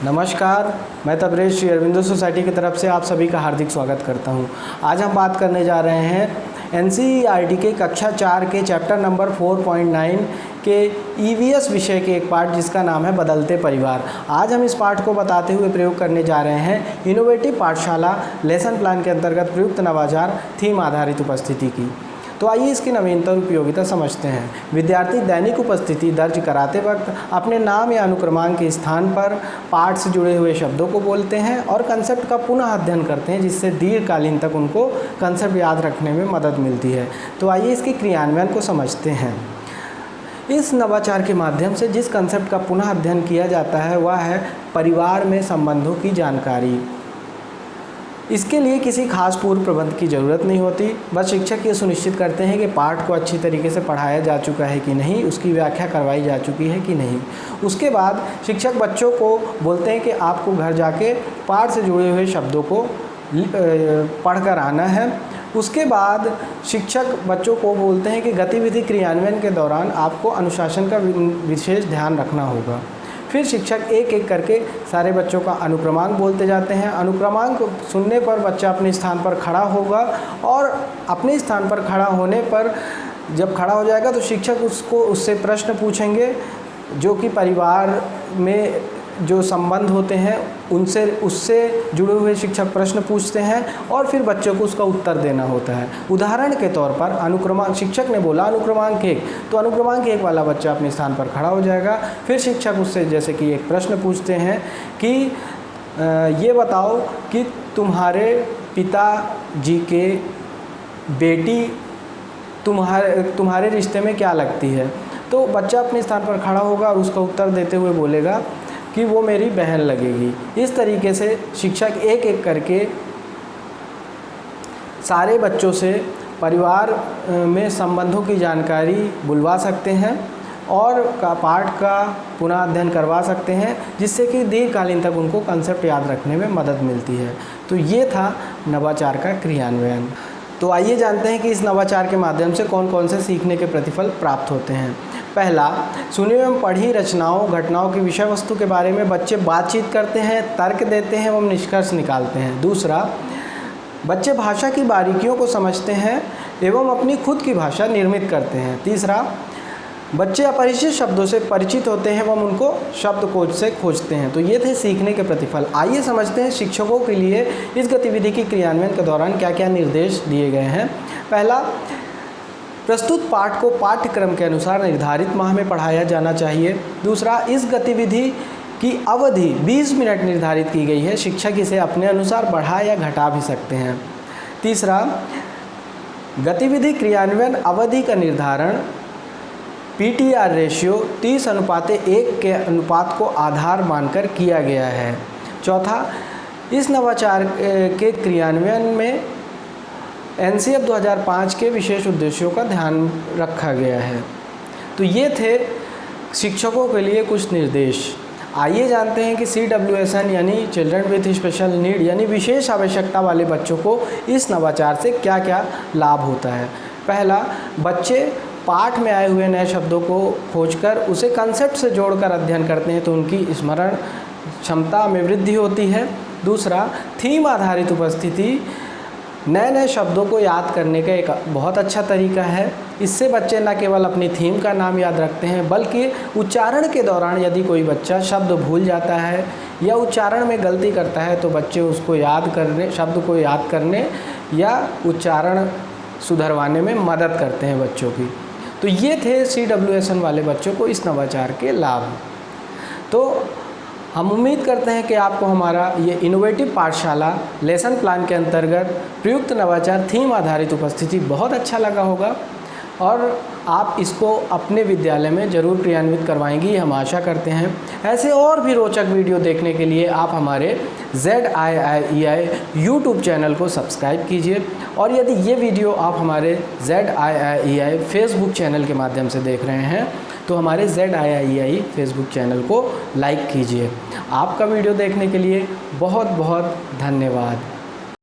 नमस्कार, मैं तबरेज श्री अरविंदो सोसाइटी की तरफ से आप सभी का हार्दिक स्वागत करता हूं। आज हम बात करने जा रहे हैं एनसीईआरटी के कक्षा 4 के चैप्टर नंबर 4.9 के ईवीएस विषय के एक पार्ट जिसका नाम है बदलते परिवार। आज हम इस पाठ को बताते हुए प्रयोग करने जा रहे हैं इनोवेटिव पाठशाला लेसन प्लान के अंतर्गत प्रयुक्त नवाचार थीम आधारित उपस्थिति की। तो आइए इसकी नवीनता और उपयोगिता समझते हैं। विद्यार्थी दैनिक उपस्थिति दर्ज कराते वक्त अपने नाम या अनुक्रमांक के स्थान पर पाठ से जुड़े हुए शब्दों को बोलते हैं और कंसेप्ट का पुनः अध्ययन करते हैं, जिससे दीर्घकालीन तक उनको कंसेप्ट याद रखने में मदद मिलती है। तो आइए इसके क्रियान्वयन को समझते हैं। इस नवाचार के माध्यम से जिस कंसेप्ट का पुनः अध्ययन किया जाता है वह है परिवार में संबंधों की जानकारी। इसके लिए किसी खास पूर्व प्रबंध की ज़रूरत नहीं होती, बस शिक्षक ये सुनिश्चित करते हैं कि पाठ को अच्छी तरीके से पढ़ाया जा चुका है कि नहीं, उसकी व्याख्या करवाई जा चुकी है कि नहीं। उसके बाद शिक्षक बच्चों को बोलते हैं कि आपको घर जाके पाठ से जुड़े हुए शब्दों को पढ़कर आना है। उसके बाद शिक्षक बच्चों को बोलते हैं कि गतिविधि क्रियान्वयन के दौरान आपको अनुशासन का विशेष ध्यान रखना होगा। फिर शिक्षक एक एक करके सारे बच्चों का अनुक्रमांक बोलते जाते हैं। अनुक्रमांक सुनने पर बच्चा अपने स्थान पर खड़ा होगा और अपने स्थान पर खड़ा होने पर जब खड़ा हो जाएगा तो शिक्षक उससे प्रश्न पूछेंगे, जो कि परिवार में जो संबंध होते हैं उससे जुड़े हुए शिक्षक प्रश्न पूछते हैं और फिर बच्चों को उसका उत्तर देना होता है। उदाहरण के तौर पर अनुक्रमांक, शिक्षक ने बोला अनुक्रमांक 1, तो अनुक्रमांक 1 वाला बच्चा अपने स्थान पर खड़ा हो जाएगा। फिर शिक्षक उससे जैसे कि एक प्रश्न पूछते हैं कि ये बताओ कि तुम्हारे पिताजी के बेटी तुम्हारे रिश्ते में क्या लगती है। तो बच्चा अपने स्थान पर खड़ा होगा और उसका उत्तर देते हुए बोलेगा कि वो मेरी बहन लगेगी। इस तरीके से शिक्षक एक एक करके सारे बच्चों से परिवार में संबंधों की जानकारी बुलवा सकते हैं और पाठ का पुनः अध्ययन करवा सकते हैं, जिससे कि दीर्घकालीन तक उनको कंसेप्ट याद रखने में मदद मिलती है। तो ये था नवाचार का क्रियान्वयन। तो आइए जानते हैं कि इस नवाचार के माध्यम से कौन कौन से सीखने के प्रतिफल प्राप्त होते हैं। पहला, सुनी एवं पढ़ी रचनाओं घटनाओं की विषय वस्तु के बारे में बच्चे बातचीत करते हैं, तर्क देते हैं एवं निष्कर्ष निकालते हैं। दूसरा, बच्चे भाषा की बारीकियों को समझते हैं एवं अपनी खुद की भाषा निर्मित करते हैं। तीसरा, बच्चे अपरिचित शब्दों से परिचित होते हैं एवं उनको शब्दकोश से खोजते हैं। तो ये थे सीखने के प्रतिफल। आइए समझते हैं शिक्षकों के लिए इस गतिविधि की क्रियान्वयन के दौरान क्या क्या निर्देश दिए गए हैं। पहला, प्रस्तुत पाठ को पाठ्यक्रम के अनुसार निर्धारित माह में पढ़ाया जाना चाहिए। दूसरा, इस गतिविधि की अवधि 20 मिनट निर्धारित की गई है, शिक्षक इसे अपने अनुसार बढ़ा या घटा भी सकते हैं। तीसरा, गतिविधि क्रियान्वयन अवधि का निर्धारण PTR रेशियो 30:1 के अनुपात को आधार मानकर किया गया है। चौथा, इस नवाचार के क्रियान्वयन में NCF 2005 के विशेष उद्देश्यों का ध्यान रखा गया है। तो ये थे शिक्षकों के लिए कुछ निर्देश। आइए जानते हैं कि CWSN यानी चिल्ड्रन विथ स्पेशल नीड यानी विशेष आवश्यकता वाले बच्चों को इस नवाचार से क्या क्या लाभ होता है। पहला, बच्चे पाठ में आए हुए नए शब्दों को खोजकर उसे कंसेप्ट से जोड़कर अध्ययन करते हैं, तो उनकी स्मरण क्षमता में वृद्धि होती है। दूसरा, थीम आधारित उपस्थिति नए शब्दों को याद करने का एक बहुत अच्छा तरीका है। इससे बच्चे न केवल अपनी थीम का नाम याद रखते हैं, बल्कि उच्चारण के दौरान यदि कोई बच्चा शब्द भूल जाता है या उच्चारण में गलती करता है तो बच्चे उसको शब्द को याद करने या उच्चारण सुधरवाने में मदद करते हैं बच्चों की। तो ये थे CWSN वाले बच्चों को इस नवाचार के लाभ। तो हम उम्मीद करते हैं कि आपको हमारा ये इनोवेटिव पाठशाला लेसन प्लान के अंतर्गत प्रयुक्त नवाचार थीम आधारित उपस्थिति बहुत अच्छा लगा होगा और आप इसको अपने विद्यालय में ज़रूर क्रियान्वित करवाएंगी, हम आशा करते हैं। ऐसे और भी रोचक वीडियो देखने के लिए आप हमारे ZIIEI यूट्यूब चैनल को सब्सक्राइब कीजिए और यदि ये वीडियो आप हमारे ZIIEI फेसबुक चैनल के माध्यम से देख रहे हैं तो हमारे ZIIEI फेसबुक चैनल को लाइक कीजिए। आपका वीडियो देखने के लिए बहुत बहुत धन्यवाद।